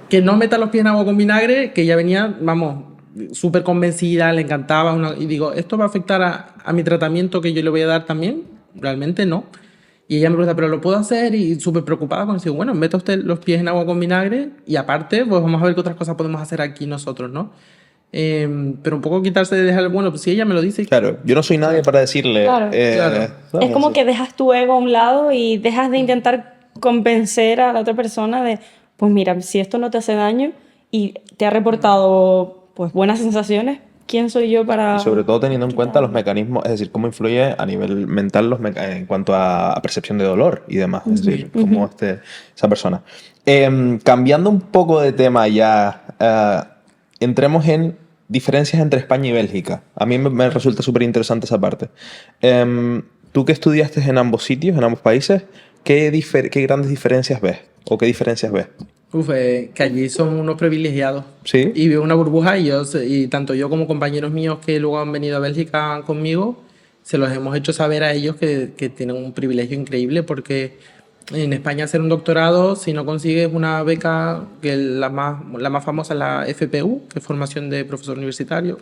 Speaker 3: que no meta los pies en agua con vinagre, que ella venía, vamos, súper convencida, le encantaba, y digo, ¿esto va a afectar a mi tratamiento que yo le voy a dar también? Realmente no. Y ella me pregunta, ¿pero lo puedo hacer? Y súper preocupada con eso, bueno, meta usted los pies en agua con vinagre y aparte, pues vamos a ver qué otras cosas podemos hacer aquí nosotros, ¿no? Pero un poco quitarse de dejar, bueno, pues si ella me lo dice...
Speaker 4: Claro, yo no soy nadie para decirle...
Speaker 2: Claro.
Speaker 3: Claro.
Speaker 2: Es como que dejas tu ego a un lado y dejas de intentar convencer a la otra persona de, pues mira, si esto no te hace daño y te ha reportado pues buenas sensaciones, ¿quién soy yo para...?
Speaker 4: Y sobre todo teniendo en cuenta los mecanismos, es decir, cómo influye a nivel mental en cuanto a percepción de dolor y demás. Es decir, cómo esa persona. Cambiando un poco de tema ya, entremos en diferencias entre España y Bélgica. A mí me resulta súper interesante esa parte. Tú que estudiaste en ambos sitios, en ambos países, ¿qué grandes diferencias ves? ¿O qué diferencias ves?
Speaker 3: Que allí son unos privilegiados.
Speaker 4: Sí.
Speaker 3: Y veo una burbuja y tanto yo como compañeros míos que luego han venido a Bélgica conmigo, se los hemos hecho saber a ellos que tienen un privilegio increíble porque en España hacer un doctorado, si no consigues una beca, que la más famosa es la FPU, que es formación de profesor universitario,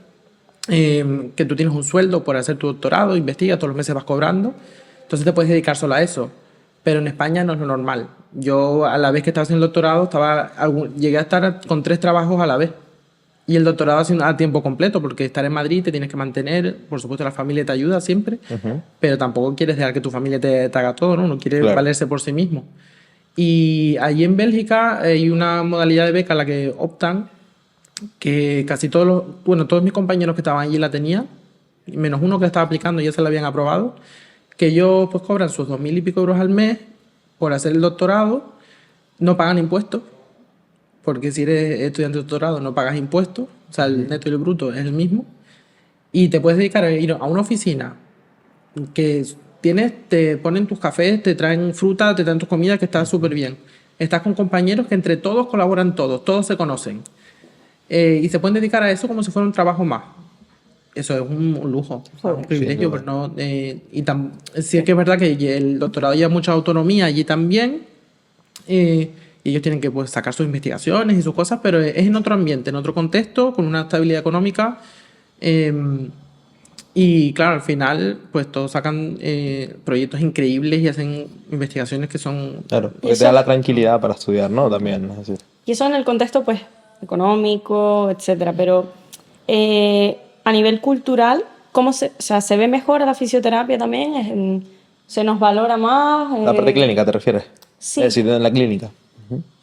Speaker 3: que tú tienes un sueldo por hacer tu doctorado, investigas, todos los meses vas cobrando, entonces te puedes dedicar solo a eso. Pero en España no es lo normal. Yo, a la vez que estaba haciendo el doctorado, llegué a estar con 3 trabajos a la vez. Y el doctorado a tiempo completo, porque estar en Madrid te tienes que mantener, por supuesto la familia te ayuda siempre, pero tampoco quieres dejar que tu familia te haga todo, ¿no? Uno quiere valerse por sí mismo. Y allí en Bélgica hay una modalidad de beca a la que optan, que casi todos mis compañeros que estaban allí la tenían, menos uno que la estaba aplicando y ya se la habían aprobado, que ellos pues cobran sus 2.000 y pico euros al mes por hacer el doctorado, no pagan impuestos, porque si eres estudiante de doctorado no pagas impuestos, o sea, el neto y el bruto es el mismo, y te puedes dedicar a ir a una oficina que te ponen tus cafés, te traen fruta, te traen tus comidas, que está súper bien. Estás con compañeros que entre todos colaboran todos se conocen, y se pueden dedicar a eso como si fuera un trabajo más. Eso es un lujo, o sea, un privilegio, pero no... sí es que es verdad que el doctorado lleva mucha autonomía allí también, y ellos tienen que pues, sacar sus investigaciones y sus cosas, pero es en otro ambiente, en otro contexto, con una estabilidad económica, y claro, al final pues todos sacan proyectos increíbles y hacen investigaciones que son...
Speaker 4: Claro, porque te da la tranquilidad para estudiar, ¿no? También, es decir.
Speaker 2: Y eso en el contexto pues económico, etcétera, pero... a nivel cultural, ¿cómo se ve mejor a la fisioterapia también? ¿Se nos valora más?
Speaker 4: La parte clínica, ¿te refieres?
Speaker 2: Sí.
Speaker 4: Es decir, en la clínica.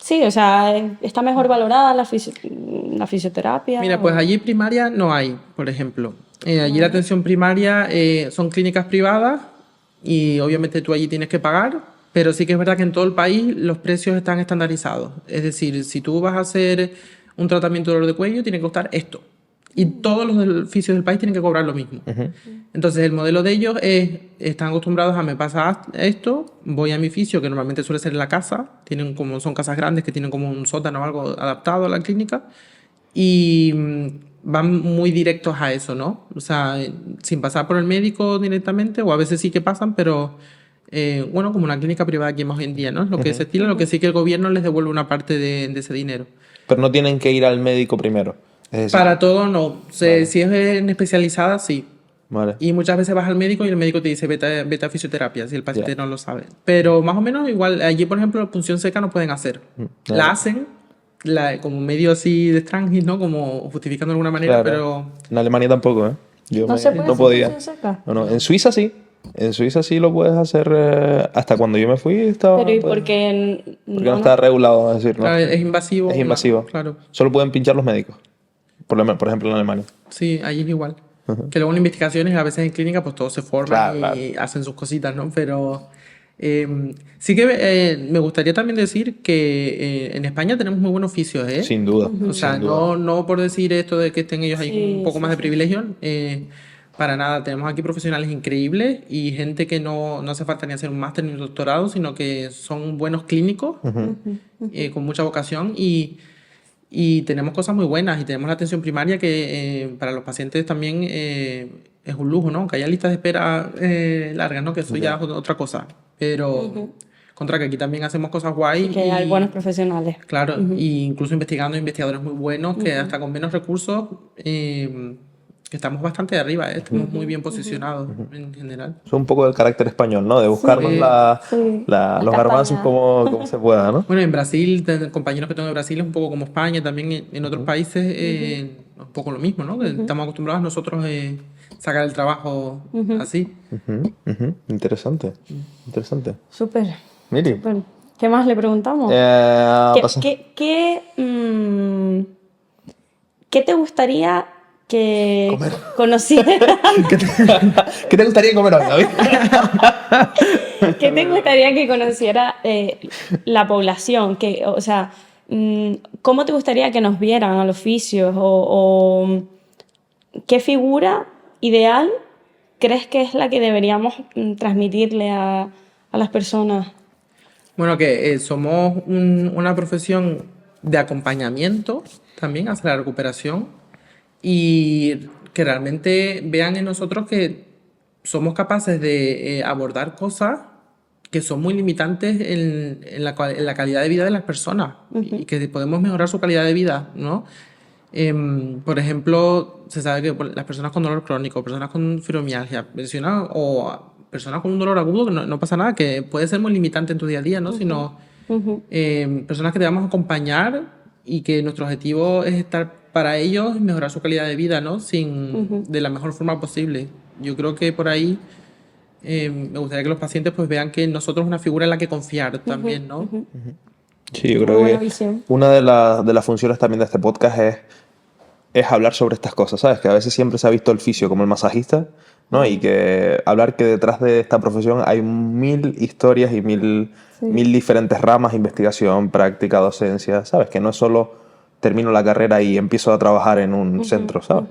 Speaker 2: Sí, o sea, ¿está mejor valorada la fisioterapia?
Speaker 3: Mira, pues allí primaria no hay, por ejemplo. Allí la atención primaria son clínicas privadas y obviamente tú allí tienes que pagar, pero sí que es verdad que en todo el país los precios están estandarizados. Es decir, si tú vas a hacer un tratamiento de dolor de cuello, tiene que costar esto. y todos los del fisio del país tienen que cobrar lo mismo. Entonces el modelo de ellos es, están acostumbrados a me pasa esto, voy a mi fisio, que normalmente suele ser en la casa, son casas grandes que tienen como un sótano o algo adaptado a la clínica, y van muy directos a eso, ¿no? O sea, sin pasar por el médico directamente, o a veces sí que pasan, pero bueno, como una clínica privada que más hoy en día, ¿no? Lo que se estila, lo que sí que el gobierno les devuelve una parte de ese dinero.
Speaker 4: Pero no tienen que ir al médico primero. Es decir,
Speaker 3: Para todo no. Si es en especializada, sí.
Speaker 4: vale.
Speaker 3: Y muchas veces vas al médico y el médico te dice vete a fisioterapia si el paciente no lo sabe. Pero más o menos igual, allí por ejemplo punción seca no pueden hacer. La hacen como medio así de extranjis, ¿no? Como justificando de alguna manera,
Speaker 4: Claro.
Speaker 3: pero...
Speaker 4: En Alemania tampoco, ¿eh?
Speaker 2: ¿No se puede
Speaker 4: no
Speaker 2: hacer
Speaker 4: podía.
Speaker 2: punción seca?
Speaker 4: No, no. En Suiza sí. En Suiza sí lo puedes hacer. Hasta cuando yo me fui estaba.
Speaker 2: Pero ¿y
Speaker 4: pues,
Speaker 2: por qué
Speaker 4: porque no está regulado, es decir, ¿no?
Speaker 3: Claro, es invasivo.
Speaker 4: Es invasivo.
Speaker 3: Claro.
Speaker 4: Solo pueden pinchar los médicos. Por ejemplo, en Alemania.
Speaker 3: Sí, allí es igual. Que luego en investigaciones, a veces en clínica, pues todos se forman
Speaker 4: Claro,
Speaker 3: y hacen sus cositas, ¿no? Pero sí que me gustaría también decir que en España tenemos muy buenos oficios, ¿eh?
Speaker 4: Sin duda.
Speaker 3: O sea,
Speaker 4: sin duda.
Speaker 3: no por decir esto de que estén ellos ahí
Speaker 2: Sí,
Speaker 3: un poco
Speaker 2: sí,
Speaker 3: más de
Speaker 2: sí.
Speaker 3: privilegio, para nada. Tenemos aquí profesionales increíbles y gente que no hace falta ni hacer un máster ni un doctorado, sino que son buenos clínicos, con mucha vocación y tenemos cosas muy buenas y tenemos la atención primaria que para los pacientes también es un lujo, ¿no? Aunque haya listas de espera largas, ¿no? Que eso ya es otra cosa. Pero contra que aquí también hacemos cosas guay.
Speaker 2: Que hay buenos profesionales.
Speaker 3: Claro, y incluso investigando investigadores muy buenos que hasta con menos recursos que estamos bastante de arriba, estamos muy bien posicionados en general.
Speaker 4: Es un poco del carácter español, ¿no? De buscarnos
Speaker 3: Sí,
Speaker 2: sí.
Speaker 4: los garbanzos como se pueda, ¿no?
Speaker 3: Bueno, en Brasil, compañeros que tengo de Brasil es un poco como España, también en otros países un poco lo mismo, ¿no? Que estamos acostumbrados nosotros a sacar el trabajo así.
Speaker 4: Interesante. Interesante.
Speaker 2: Súper.
Speaker 4: Miri.
Speaker 2: Súper. ¿Qué más le preguntamos?
Speaker 4: Pasa.
Speaker 2: ¿Qué te gustaría que
Speaker 4: Comer.
Speaker 2: conociera?
Speaker 4: ¿Qué te gustaría comer hoy, David?
Speaker 2: ¿Qué te gustaría que conociera la población? O sea, ¿cómo te gustaría que nos vieran al oficio? ¿O qué figura ideal crees que es la que deberíamos transmitirle a las personas?
Speaker 3: Bueno, que somos una profesión de acompañamiento también hacia la recuperación y que realmente vean en nosotros que somos capaces de abordar cosas que son muy limitantes en la calidad de vida de las personas y que podemos mejorar su calidad de vida, ¿no? Por ejemplo, se sabe que las personas con dolor crónico, personas con fibromialgia, o personas con un dolor agudo, que no pasa nada, que puede ser muy limitante en tu día a día, ¿no? Sino personas que debamos acompañar y que nuestro objetivo es estar para ellos y mejorar su calidad de vida, ¿no? De la mejor forma posible. Yo creo que por ahí me gustaría que los pacientes pues vean que nosotros es una figura en la que confiar también, ¿no?
Speaker 4: Sí, yo creo
Speaker 2: Muy buena
Speaker 4: que
Speaker 2: visión.
Speaker 4: una de las funciones también de este podcast es hablar sobre estas cosas, ¿sabes? Que a veces siempre se ha visto el fisio como el masajista, ¿no? Y que hablar que detrás de esta profesión hay 1000 historias y 1000 diferentes ramas, investigación, práctica, docencia, ¿sabes? Que no es solo termino la carrera y empiezo a trabajar en un centro, ¿sabes?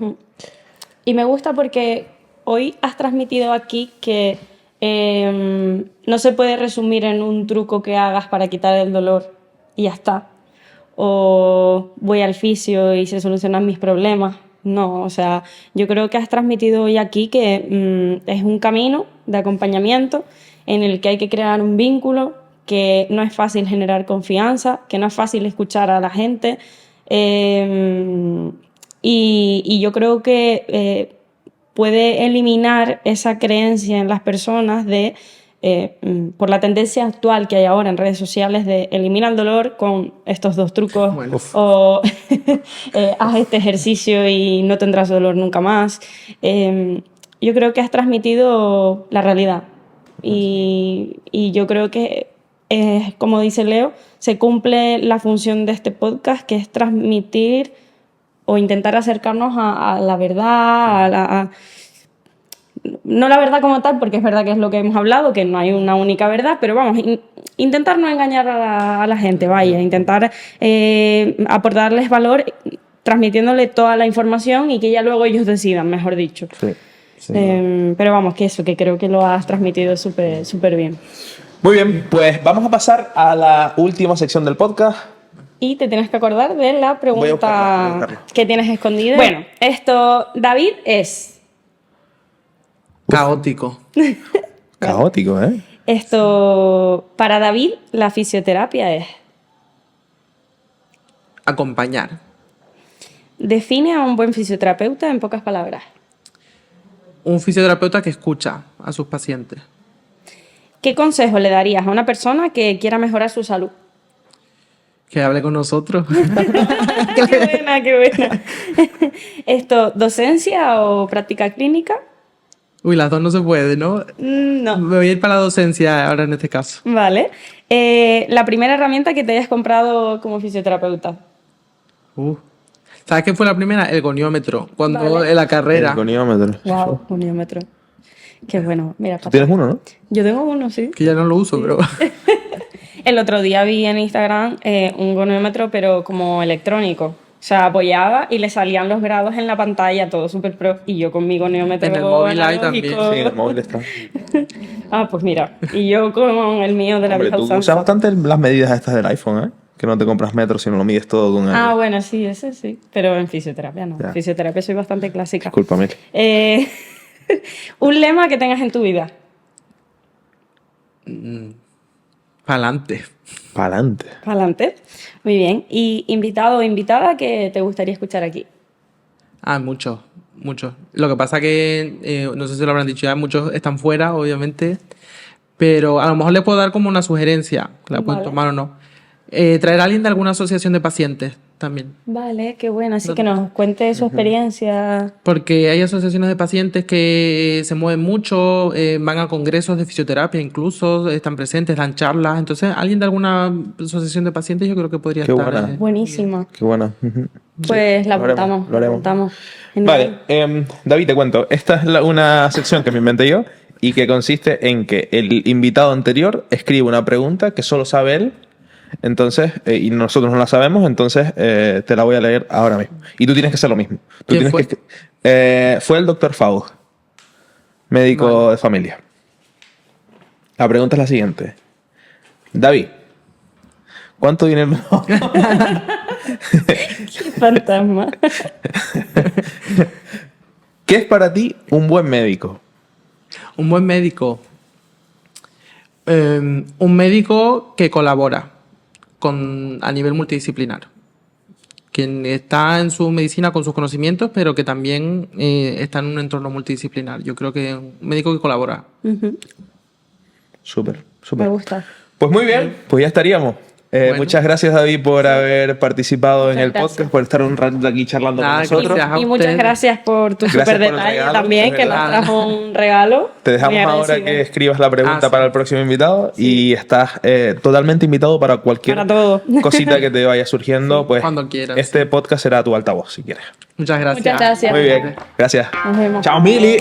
Speaker 2: Y me gusta porque hoy has transmitido aquí que no se puede resumir en un truco que hagas para quitar el dolor y ya está. O voy al fisio y se solucionan mis problemas. No, o sea, yo creo que has transmitido hoy aquí que es un camino de acompañamiento en el que hay que crear un vínculo, que no es fácil generar confianza, que no es fácil escuchar a la gente. Y yo creo que puede eliminar esa creencia en las personas de, por la tendencia actual que hay ahora en redes sociales de elimina el dolor con estos 2 trucos,
Speaker 3: Bueno.
Speaker 2: o haz este ejercicio y no tendrás dolor nunca más. Yo creo que has transmitido la realidad y yo creo que, como dice Leo, se cumple la función de este podcast, que es transmitir o intentar acercarnos a la verdad, no la verdad como tal, porque es verdad que es lo que hemos hablado, que no hay una única verdad, pero vamos, intentar no engañar a la gente, vaya, intentar aportarles valor transmitiéndole toda la información y que ya luego ellos decidan, mejor dicho.
Speaker 4: Sí. Sí.
Speaker 2: Pero vamos, que eso, que creo que lo has transmitido súper bien.
Speaker 4: Muy bien, pues vamos a pasar a la última sección del podcast.
Speaker 2: Y te tienes que acordar de la
Speaker 4: Voy a
Speaker 2: pregunta
Speaker 4: buscarla.
Speaker 2: que tienes escondida. Bueno, esto, David es...
Speaker 3: Caótico.
Speaker 4: Caótico, ¿eh?
Speaker 2: Esto, para David, la fisioterapia es...
Speaker 3: Acompañar.
Speaker 2: Define a un buen fisioterapeuta en pocas palabras.
Speaker 3: Un fisioterapeuta que escucha a sus pacientes.
Speaker 2: ¿Qué consejo le darías a una persona que quiera mejorar su salud?
Speaker 3: Que hable con nosotros.
Speaker 2: Qué buena, qué buena. Esto, ¿docencia o práctica clínica?
Speaker 3: Uy, las dos no se puede, ¿no?
Speaker 2: No.
Speaker 3: Me voy a ir para la docencia ahora en este caso.
Speaker 2: Vale. La primera herramienta que te hayas comprado como fisioterapeuta.
Speaker 3: ¿Sabes qué fue la primera? El goniómetro. Cuando
Speaker 2: Vale.
Speaker 3: en la carrera.
Speaker 4: El goniómetro.
Speaker 2: Wow, goniómetro. Qué bueno. Mira,
Speaker 4: Tú tienes uno, ¿no?
Speaker 2: yo tengo uno, sí.
Speaker 3: Que ya no lo uso, pero...
Speaker 2: El otro día vi en Instagram un goniómetro, pero como electrónico. O sea, apoyaba y le salían los grados en la pantalla, todo súper pro. Y yo con mi goniómetro
Speaker 3: En el móvil hay
Speaker 2: analógico.
Speaker 3: también.
Speaker 4: Sí, en el móvil está.
Speaker 2: Ah, pues mira. Y yo con el mío de la
Speaker 4: Hombre,
Speaker 2: vieja
Speaker 4: tú
Speaker 2: usanza.
Speaker 4: usas bastante las medidas estas del iPhone, ¿eh? Que no te compras metros, sino lo mides todo con el...
Speaker 2: Ah, bueno, sí, ese sí. Pero en fisioterapia no.
Speaker 4: Ya.
Speaker 2: En fisioterapia soy bastante clásica.
Speaker 4: Discúlpame.
Speaker 2: Un lema que tengas en tu vida.
Speaker 3: Pa'lante.
Speaker 4: Pa'lante.
Speaker 2: Adelante. Muy bien. Y invitado o invitada que te gustaría escuchar aquí.
Speaker 3: Ah, muchos. Lo que pasa que, no sé si lo habrán dicho ya, muchos están fuera, obviamente. Pero a lo mejor le puedo dar como una sugerencia, que la pueden
Speaker 2: Vale.
Speaker 3: tomar o no. Traer a alguien de alguna asociación de pacientes también.
Speaker 2: Vale, qué bueno. Así que nos cuente su experiencia.
Speaker 3: Porque hay asociaciones de pacientes que se mueven mucho, van a congresos de fisioterapia incluso, están presentes, dan charlas. Entonces, alguien de alguna asociación de pacientes yo creo que podría
Speaker 4: Qué
Speaker 3: estar.
Speaker 4: buena.
Speaker 2: Buenísima.
Speaker 4: Qué buena. Ujú.
Speaker 2: Pues la
Speaker 4: lo haremos,
Speaker 2: apuntamos.
Speaker 4: lo haremos.
Speaker 2: apuntamos.
Speaker 4: Vale, David, te cuento. Esta es una sección que me inventé yo y que consiste en que el invitado anterior escribe una pregunta que solo sabe él. Entonces, y nosotros no la sabemos, entonces te la voy a leer ahora mismo. Y tú tienes que hacer lo mismo. Tú
Speaker 3: ¿Quién
Speaker 4: tienes
Speaker 3: fue?
Speaker 4: fue el doctor Faust, médico
Speaker 3: Vale.
Speaker 4: de familia. La pregunta es la siguiente. David, ¿cuánto dinero?
Speaker 2: Qué fantasma.
Speaker 4: ¿Qué es para ti un buen médico?
Speaker 3: Un buen médico. Un médico que colabora a nivel multidisciplinar. Quien está en su medicina con sus conocimientos, pero que también está en un entorno multidisciplinar. Yo creo que un médico que colabora.
Speaker 2: Ujú.
Speaker 4: Súper,
Speaker 2: Me
Speaker 4: súper.
Speaker 2: gusta.
Speaker 4: Pues muy bien, pues ya estaríamos.
Speaker 3: Bueno.
Speaker 4: Muchas gracias, David, por haber participado en
Speaker 2: Muchas
Speaker 4: el
Speaker 2: gracias.
Speaker 4: podcast, por estar un rato aquí charlando
Speaker 3: Nada,
Speaker 4: con nosotros.
Speaker 3: gracias. A
Speaker 2: Y muchas
Speaker 3: usted.
Speaker 2: gracias por tu
Speaker 4: Gracias
Speaker 2: súper
Speaker 4: por el
Speaker 2: detalle
Speaker 4: regalo,
Speaker 2: también,
Speaker 4: es
Speaker 2: que nos
Speaker 3: verdad.
Speaker 2: trajo un regalo.
Speaker 4: Te dejamos
Speaker 2: Muy
Speaker 4: ahora
Speaker 2: agradecida.
Speaker 4: que escribas la pregunta
Speaker 3: Ah, sí.
Speaker 4: para el próximo invitado y estás totalmente invitado para cualquier
Speaker 2: Para todo.
Speaker 4: cosita que te vaya surgiendo. Pues
Speaker 3: cuando quieras,
Speaker 4: este podcast será tu altavoz, si quieres.
Speaker 3: Muchas gracias.
Speaker 2: Muchas gracias.
Speaker 4: Muy bien, gracias.
Speaker 2: Nos vemos.
Speaker 4: Chao, Mili.